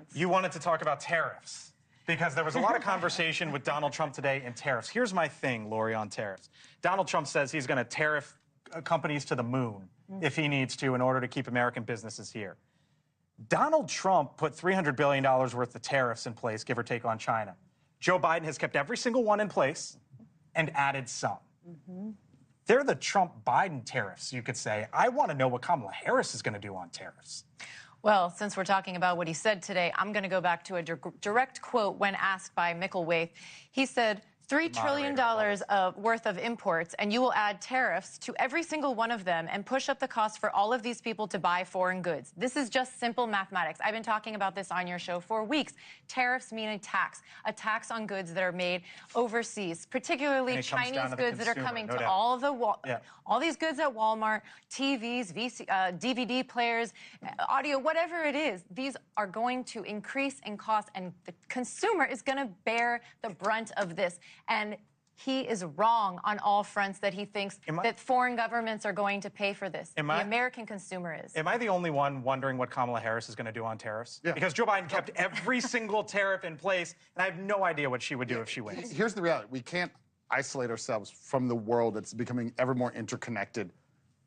months. You wanted to talk about tariffs because there was a lot of conversation with Donald Trump today in tariffs. Here's my thing, Lori, on tariffs. Donald Trump says he's going to tariff companies to the moon if he needs to in order to keep American businesses here. Donald Trump put $300 billion worth of tariffs in place, give or take, on China. Joe Biden has kept every single one in place and added some. They're the Trump-Biden tariffs, you could say. I want to know what Kamala Harris is going to do on tariffs. Well, since we're talking about what he said today, I'm going to go back to a direct quote when asked by Mickelwaith. He said, $3 trillion worth of imports, and you will add tariffs to every single one of them and push up the cost for all of these people to buy foreign goods. This is just simple mathematics. I've been talking about this on your show for weeks. Tariffs mean a tax on goods that are made overseas, particularly Chinese goods that are coming to all these goods at Walmart, TVs, DVD players, audio, whatever it is. These are going to increase in cost, and the consumer is going to bear the brunt of this. And he is wrong on all fronts that he thinks that foreign governments are going to pay for this. The American consumer is. Am I the only one wondering what Kamala Harris is going to do on tariffs? Yeah. Because Joe Biden kept every single tariff in place, and I have no idea what she would do if she wins. Here's the reality. We can't isolate ourselves from the world that's becoming ever more interconnected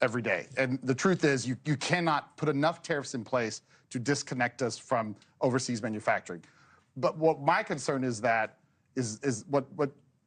every day. And the truth is, you cannot put enough tariffs in place to disconnect us from overseas manufacturing. But what my concern is that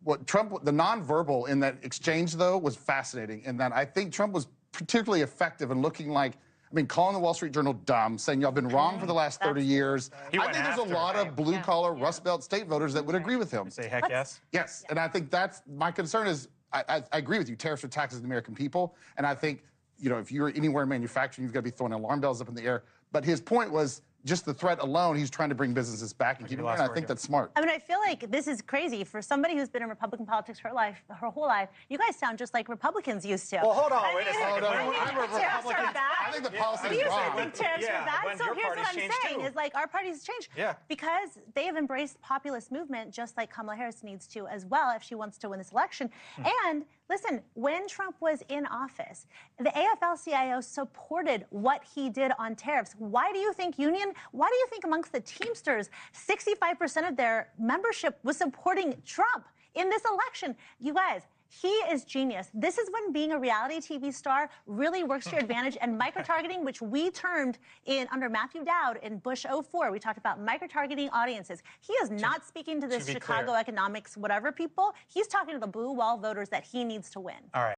what Trump, the nonverbal in that exchange, though, was fascinating. In that I think Trump was particularly effective in looking like, I mean, calling the Wall Street Journal dumb, saying y'all been wrong for the last 30 years. I think there's a lot of blue-collar, Rust Belt state voters that would agree with him. Say heck yes? Yes, and I think that's, my concern is, I agree with you, tariffs are taxes on the American people, and I think, you know, if you're anywhere in manufacturing, you've got to be throwing alarm bells up in the air. But his point was, just the threat alone, he's trying to bring businesses back and keep them there, and I think that's smart. I mean, I feel like this is crazy. For somebody who's been in Republican politics her whole life, you guys sound just like Republicans used to. Well, hold on, wait a second. I'm a Republican. I think the policy is wrong. Think tariffs are bad? So here's what I'm saying, is like our party's changed. Because they have embraced populist movement, just like Kamala Harris needs to as well if she wants to win this election. And listen, when Trump was in office, the AFL-CIO supported what he did on tariffs. Why do you think amongst the Teamsters, 65% of their membership was supporting Trump in this election? You guys, he is genius. This is when being a reality TV star really works to your advantage. And micro-targeting, which we termed under Matthew Dowd in Bush 04, we talked about micro-targeting audiences. He is not speaking to the Chicago economics, whatever people. He's talking to the blue wall voters that he needs to win. All right.